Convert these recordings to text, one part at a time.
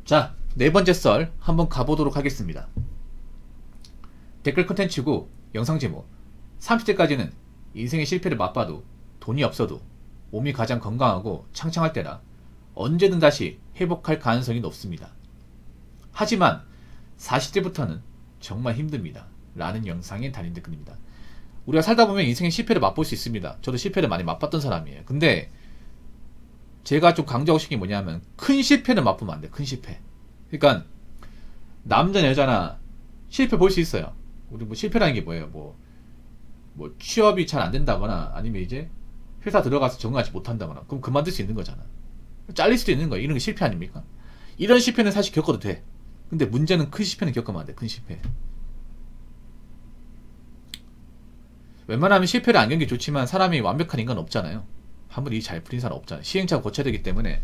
자, 네 번째 썰 한번 가보도록 하겠습니다. 댓글 컨텐츠고 영상 제목 30대까지는 인생의 실패를 맛봐도 돈이 없어도 몸이 가장 건강하고 창창할 때라 언제든 다시 회복할 가능성이 높습니다. 하지만 40대부터는 정말 힘듭니다. 라는 영상에 달린 댓글입니다. 우리가 살다 보면 인생의 실패를 맛볼 수 있습니다. 저도 실패를 많이 맛봤던 사람이에요. 근데 제가 좀 강조하고 싶은 게 뭐냐면 큰 실패는 맛보면 안 돼. 큰 실패. 그러니까 남자나 여자나 실패 볼 수 있어요. 우리 뭐 실패라는 게 뭐예요? 뭐 취업이 잘 안 된다거나 아니면 이제 회사 들어가서 적응하지 못한다거나 그럼 그만둘 수 있는 거잖아. 잘릴 수도 있는 거야. 이런 게 실패 아닙니까? 이런 실패는 사실 겪어도 돼. 근데 문제는 큰 실패는 겪으면 안 돼. 큰 실패. 웬만하면 실패를 안 겪는 게 좋지만 사람이 완벽한 인간은 없잖아요. 한번 이 잘 풀린 사람 없잖아요. 시행착오 거쳐야 되기 때문에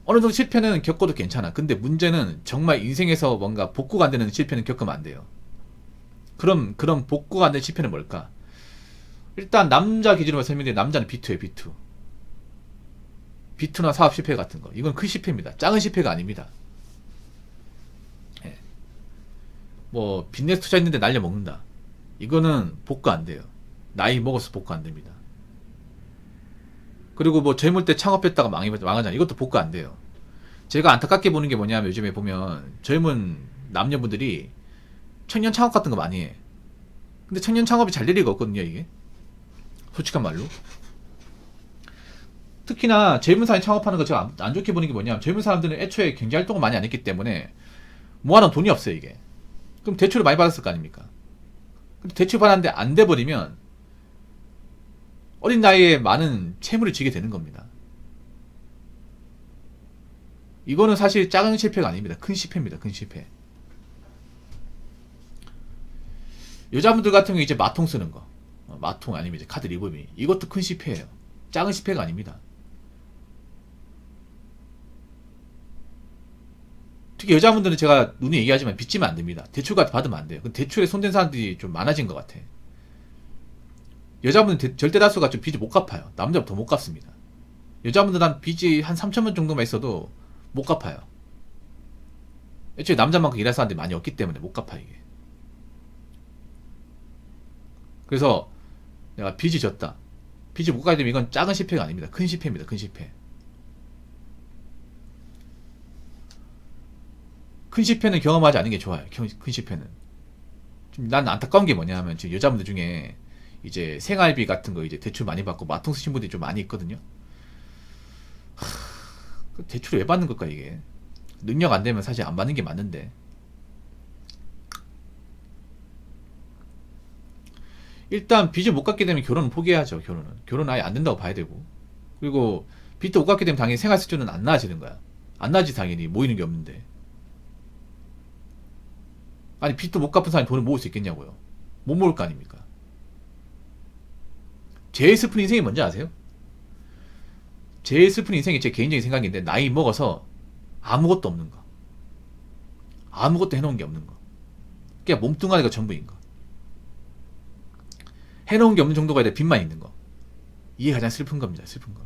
어느 정도 실패는 겪어도 괜찮아. 근데 문제는 정말 인생에서 뭔가 복구가 안 되는 실패는 겪으면 안 돼요. 그럼 복구가 안 되는 실패는 뭘까? 일단 남자 기준으로 설명드리면 남자는 B2예요. B2. B2나 사업 실패 같은 거. 이건 큰 실패입니다. 작은 실패가 아닙니다. 예. 뭐 빚내서 투자했는데 날려먹는다. 이거는 복구 안 돼요. 나이 먹어서 복구 안 됩니다. 그리고 뭐 젊을 때 창업했다가 망하잖아. 이것도 복구 안 돼요. 제가 안타깝게 보는 게 뭐냐면 요즘에 보면 젊은 남녀분들이 청년 창업 같은 거 많이 해. 근데 청년 창업이 잘 될 리가 없거든요, 이게. 솔직한 말로. 특히나 젊은 사람이 창업하는 거 제가 안 좋게 보는 게 뭐냐면 젊은 사람들은 애초에 경제 활동을 많이 안 했기 때문에 모아놓은 돈이 없어요, 이게. 그럼 대출을 많이 받았을 거 아닙니까? 근데 대출 받았는데 안 돼버리면 어린 나이에 많은 채무를 지게 되는 겁니다. 이거는 사실 작은 실패가 아닙니다. 큰 실패입니다. 큰 실패. 여자분들 같은 경우 이제 마통 쓰는 거. 마통 아니면 이제 카드 리볼빙. 이것도 큰 실패예요. 작은 실패가 아닙니다. 특히 여자분들은 제가 눈에 얘기하지만 빚지면 안 됩니다. 대출 같은 받으면 안 돼요. 대출에 손댄 사람들이 좀 많아진 것 같아. 여자분은 절대 다수가 좀 빚을 못 갚아요. 남자보다 더 못 갚습니다. 여자분들 한 빚이 한 3천만 정도만 있어도 못 갚아요. 애초에 남자만큼 일할 사람들이 많이 없기 때문에 못 갚아 이게. 그래서 내가 빚이 졌다. 빚을 못 갚게 되면 이건 작은 실패가 아닙니다. 큰 실패입니다. 큰 실패. 큰 실패는 경험하지 않는 게 좋아요. 큰 실패는. 난 안타까운 게 뭐냐면 지금 여자분들 중에 이제 생활비 같은 거 이제 대출 많이 받고 마통 쓰신 분들이 좀 많이 있거든요. 대출을 왜 받는 걸까 이게? 능력 안 되면 사실 안 받는 게 맞는데. 일단 빚을 못 갚게 되면 결혼은 포기해야죠. 결혼은 아예 안 된다고 봐야 되고. 그리고 빚도 못 갚게 되면 당연히 생활 수준은 안 나아지는 거야. 안 나아지 당연히 모이는 게 없는데. 아니 빚도 못 갚은 사람이 돈을 모을 수 있겠냐고요. 못 모을 거 아닙니까? 제일 슬픈 인생이 뭔지 아세요? 제일 슬픈 인생이 제 개인적인 생각인데 나이 먹어서 아무것도 없는 거. 아무것도 해놓은 게 없는 거. 그냥 몸뚱아리가 전부인 거. 해놓은 게 없는 정도가 아니라 빚만 있는 거. 이게 가장 슬픈 겁니다. 슬픈 거.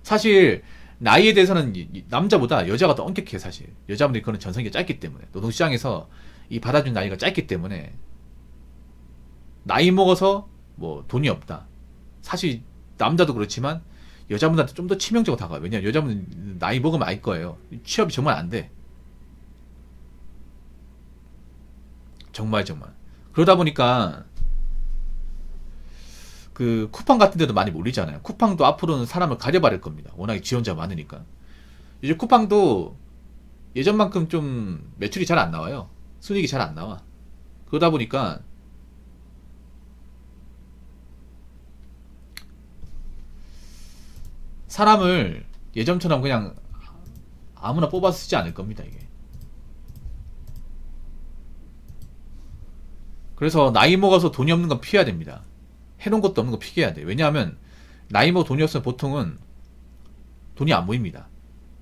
사실 나이에 대해서는 남자보다 여자가 더 엄격해 사실. 여자분들이 그런 전성기가 짧기 때문에 노동시장에서 이 받아준 나이가 짧기 때문에 나이 먹어서 뭐 돈이 없다. 사실 남자도 그렇지만 여자분들한테 좀 더 치명적으로 다가와요. 왜냐면 여자분들 나이 먹으면 알 거예요. 취업이 정말 안 돼. 정말. 그러다 보니까 그 쿠팡 같은 데도 많이 몰리잖아요. 쿠팡도 앞으로는 사람을 가려버릴 겁니다. 워낙에 지원자가 많으니까. 이제 쿠팡도 예전만큼 좀 매출이 잘 안 나와요. 순이익이 잘 안 나와. 그러다 보니까 사람을 예전처럼 그냥 아무나 뽑아서 쓰지 않을 겁니다, 이게. 그래서 나이 먹어서 돈이 없는 건 피해야 됩니다. 해놓은 것도 없는 거 피해야 돼. 왜냐하면 나이 먹어 돈이 없으면 보통은 돈이 안 모입니다.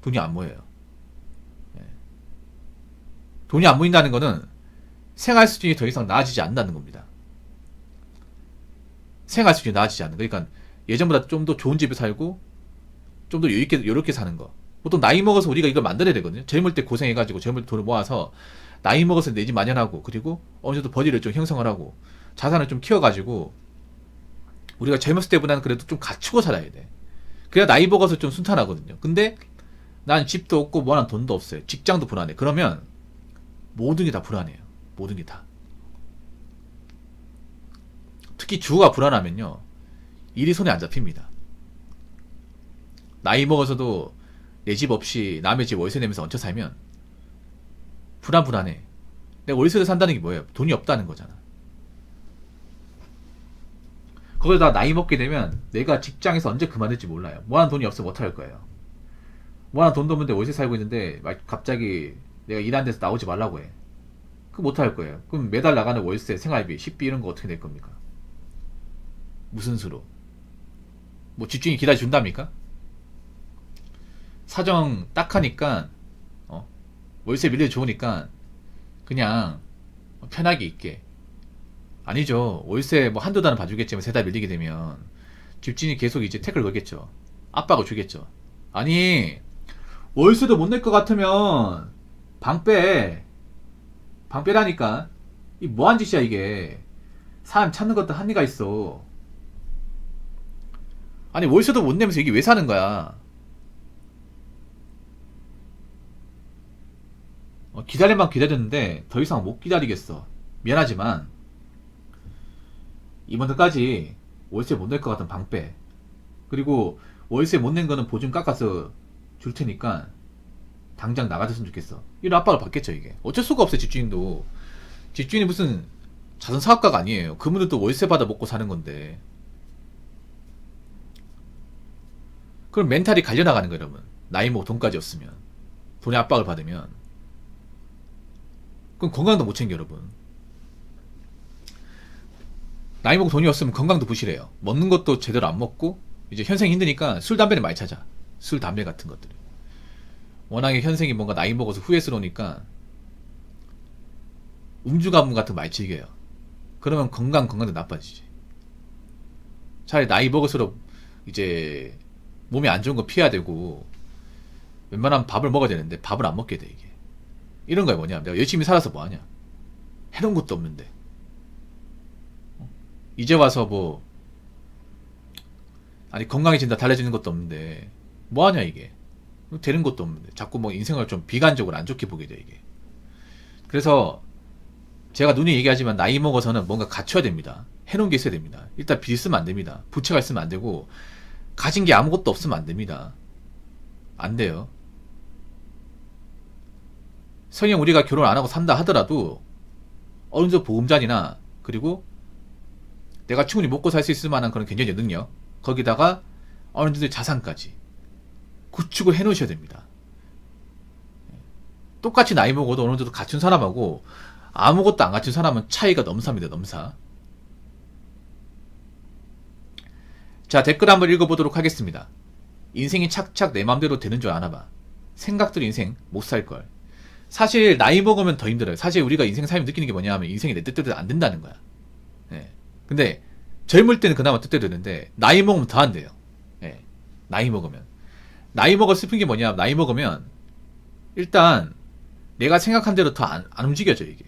돈이 안 모여요. 예. 돈이 안 모인다는 거는 생활 수준이 더 이상 나아지지 않는다는 겁니다. 생활 수준이 나아지지 않는 거. 그러니까 예전보다 좀 더 좋은 집에 살고 좀 더 여유있게 사는 거. 보통 나이 먹어서 우리가 이걸 만들어야 되거든요. 젊을 때 고생해가지고 젊을 때 돈을 모아서 나이 먹어서 내 집 마련하고, 그리고 어느 정도 버디를 좀 형성을 하고 자산을 좀 키워가지고 우리가 젊었을 때보다는 그래도 좀 갖추고 살아야 돼. 그래야 나이 먹어서 좀 순탄하거든요. 근데 난 집도 없고 뭐하는 돈도 없어요. 직장도 불안해. 그러면 모든 게 다 불안해요. 모든 게 다. 특히 주거가 불안하면요, 일이 손에 안 잡힙니다. 나이 먹어서도 내 집 없이 남의 집 월세 내면서 얹혀 살면 불안해. 내가 월세를 산다는 게 뭐예요? 돈이 없다는 거잖아. 거기다 나이 먹게 되면 내가 직장에서 언제 그만둘지 몰라요. 뭐하는 돈이 없으면 어떡할 거예요. 뭐하는 돈도 없는데 월세 살고 있는데 갑자기 내가 일하는 데서 나오지 말라고 해. 그거 못할 거예요. 그럼 매달 나가는 월세, 생활비, 식비 이런 거 어떻게 낼 겁니까? 무슨 수로? 뭐 집주인이 기다려준답니까? 사정 딱 하니까 월세 밀려 좋으니까 그냥 편하게 있게. 아니죠. 월세 뭐 한두 달은 봐주겠지만 세 달 밀리게 되면 집주인이 계속 이제 태클 걸겠죠. 압박을 주겠죠. 아니, 월세도 못 낼 것 같으면 방 빼. 방 빼라니까. 이 뭐한 짓이야 이게. 사람 찾는 것도 한계가 있어. 아니, 월세도 못 내면서 이게 왜 사는 거야. 기다릴만 기다렸는데 더 이상 못 기다리겠어. 미안하지만 이번 달까지 월세 못 낼 것 같은 방 빼. 그리고 월세 못 낸 거는 보증 깎아서 줄 테니까 당장 나가줬으면 좋겠어. 이런 압박을 받겠죠. 이게 어쩔 수가 없어요. 집주인도. 집주인이 무슨 자선 사업가가 아니에요. 그분들도 월세 받아 먹고 사는 건데. 그럼 멘탈이 갈려나가는 거예요, 여러분. 나이 먹고 돈까지 없으면, 돈의 압박을 받으면. 그럼 건강도 못 챙겨, 여러분. 나이 먹고 돈이 없으면 건강도 부실해요. 먹는 것도 제대로 안 먹고, 이제 현생이 힘드니까 술, 담배를 많이 찾아. 술, 담배 같은 것들. 워낙에 현생이 뭔가 나이 먹어서 후회스러우니까 음주 가문 같은 거 많이 즐겨요. 그러면 건강도 나빠지지. 차라리 나이 먹을수록 이제 몸이 안 좋은 거 피해야 되고, 웬만하면 밥을 먹어야 되는데 밥을 안 먹게 돼. 이게 이런 거야. 뭐냐, 내가 열심히 살아서 뭐하냐, 해놓은 것도 없는데. 이제 와서 뭐 아니 건강해진다 달라지는 것도 없는데 뭐하냐 이게. 되는 것도 없는데 자꾸 뭐 인생을 좀 비관적으로 안 좋게 보게 돼 이게. 그래서 제가 눈이 얘기하지만 나이 먹어서는 뭔가 갖춰야 됩니다. 해놓은 게 있어야 됩니다. 일단 빚 있으면 안 됩니다. 부채가 있으면 안 되고, 가진 게 아무것도 없으면 안 됩니다. 안 돼요. 성형 우리가 결혼 안 하고 산다 하더라도 어느 정도 보금자리나, 그리고 내가 충분히 먹고 살 수 있을 만한 그런 경제적 능력, 거기다가 어느 정도의 자산까지 구축을 해 놓으셔야 됩니다. 똑같이 나이 먹어도 어느 정도 갖춘 사람하고 아무것도 안 갖춘 사람은 차이가 넘사입니다. 넘사. 자, 댓글 한번 읽어보도록 하겠습니다. 인생이 착착 내 맘대로 되는 줄 아나봐. 생각대로 인생 못 살걸. 사실 나이 먹으면 더 힘들어요. 사실 우리가 인생 살면 느끼는 게 뭐냐 하면 인생이 내 뜻대로 안 된다는 거야. 네. 근데 젊을 때는 그나마 뜻대로 되는데 나이 먹으면 더 안 돼요. 네. 나이 먹으면. 나이 먹어 슬픈 게 뭐냐, 나이 먹으면 일단 내가 생각한 대로 더 안 움직여져 이게.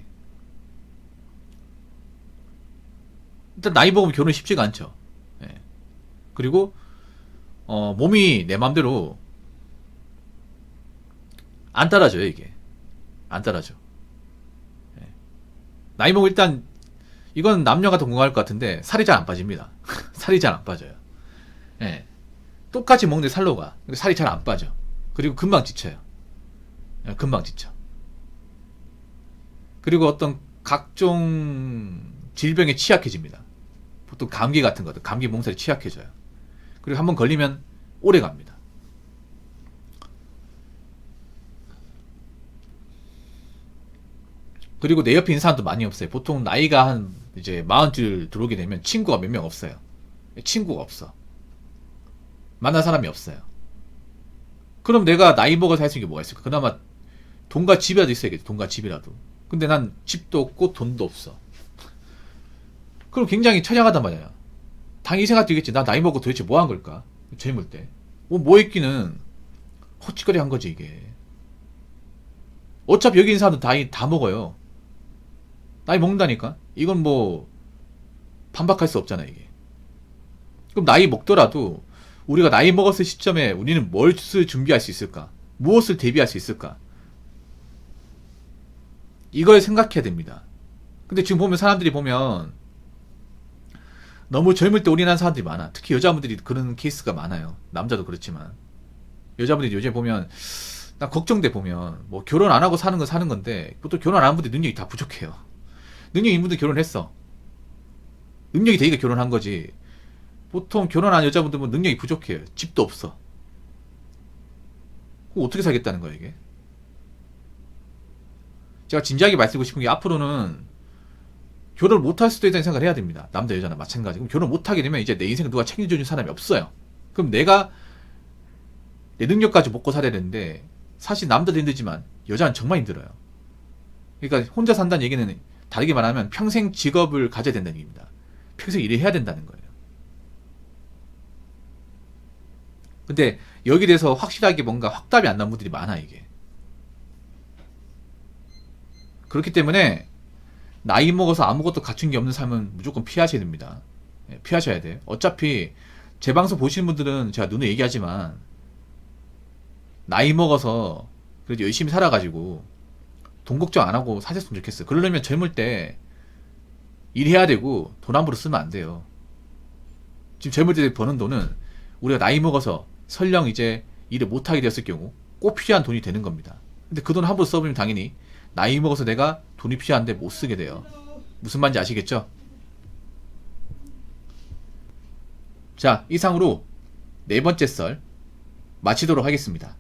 일단 나이 먹으면 결혼이 쉽지가 않죠. 네. 그리고 몸이 내 맘대로 안 따라줘요 이게. 안 따라줘. 네. 나이 먹으면 일단, 이건 남녀가 더 공감할 것 같은데 살이 잘 안 빠집니다. 살이 잘 안 빠져요. 네. 똑같이 먹는데 살로 가. 근데 살이 잘 안 빠져. 그리고 금방 지쳐요. 네, 금방 지쳐. 그리고 어떤 각종 질병에 취약해집니다. 보통 감기 같은 것들, 감기 몸살이 취약해져요. 그리고 한번 걸리면 오래 갑니다. 그리고 내 옆에 있는 사람도 많이 없어요. 보통 나이가 한 이제 40줄 들어오게 되면 친구가 몇 명 없어요. 친구가 없어. 만날 사람이 없어요. 그럼 내가 나이 먹어서 할 수 있는 게 뭐가 있을까? 그나마 돈과 집이라도 있어야겠지. 돈과 집이라도. 근데 난 집도 없고 돈도 없어. 그럼 굉장히 처량하단 말이야. 당연히 이 생각 들겠지. 나 나이 먹고 도대체 뭐 한 걸까? 젊을 때. 뭐 했기는 허짓거리 한 거지 이게. 어차피 여기 있는 사람들 다 먹어요. 나이 먹는다니까. 이건 뭐 반박할 수 없잖아 이게. 그럼 나이 먹더라도 우리가 나이 먹었을 시점에 우리는 뭘 준비할 수 있을까? 무엇을 대비할 수 있을까? 이걸 생각해야 됩니다. 근데 지금 보면 사람들이 보면 너무 젊을 때 올인한 사람들이 많아. 특히 여자분들이 그런 케이스가 많아요. 남자도 그렇지만 여자분들이 요즘에 보면 나 걱정돼. 보면 뭐 결혼 안 하고 사는 건 사는 건데 또 결혼 안 한 분들 능력이 다 부족해요. 능력 있는 분들 결혼했어. 능력이 되니까 결혼한 거지. 보통 결혼한 여자분들은 능력이 부족해요. 집도 없어. 그럼 어떻게 살겠다는 거야 이게? 제가 진지하게 말씀드리고 싶은 게 앞으로는 결혼을 못할 수도 있다는 생각을 해야 됩니다. 남자 여자나 마찬가지. 그럼 결혼 못하게 되면 이제 내 인생을 누가 책임져주는 사람이 없어요. 그럼 내가 내 능력까지 먹고 살아야 되는데 사실 남자도 힘들지만 여자는 정말 힘들어요. 그러니까 혼자 산다는 얘기는 다르게 말하면 평생 직업을 가져야 된다는 얘기입니다. 평생 일을 해야 된다는 거예요. 근데 여기에 대해서 확실하게 뭔가 확답이 안 나온 분들이 많아 이게. 그렇기 때문에 나이 먹어서 아무것도 갖춘 게 없는 삶은 무조건 피하셔야 됩니다. 피하셔야 돼요. 어차피 제 방송 보시는 분들은 제가 눈에 얘기하지만 나이 먹어서 그래도 열심히 살아가지고 돈 걱정 안 하고 사셨으면 좋겠어요. 그러려면 젊을 때 일해야 되고 돈 함부로 쓰면 안 돼요. 지금 젊을 때 버는 돈은 우리가 나이 먹어서 설령 이제 일을 못하게 되었을 경우 꼭 필요한 돈이 되는 겁니다. 근데 그 돈 함부로 써버리면 당연히 나이 먹어서 내가 돈이 필요한데 못 쓰게 돼요. 무슨 말인지 아시겠죠? 자, 이상으로 네 번째 썰 마치도록 하겠습니다.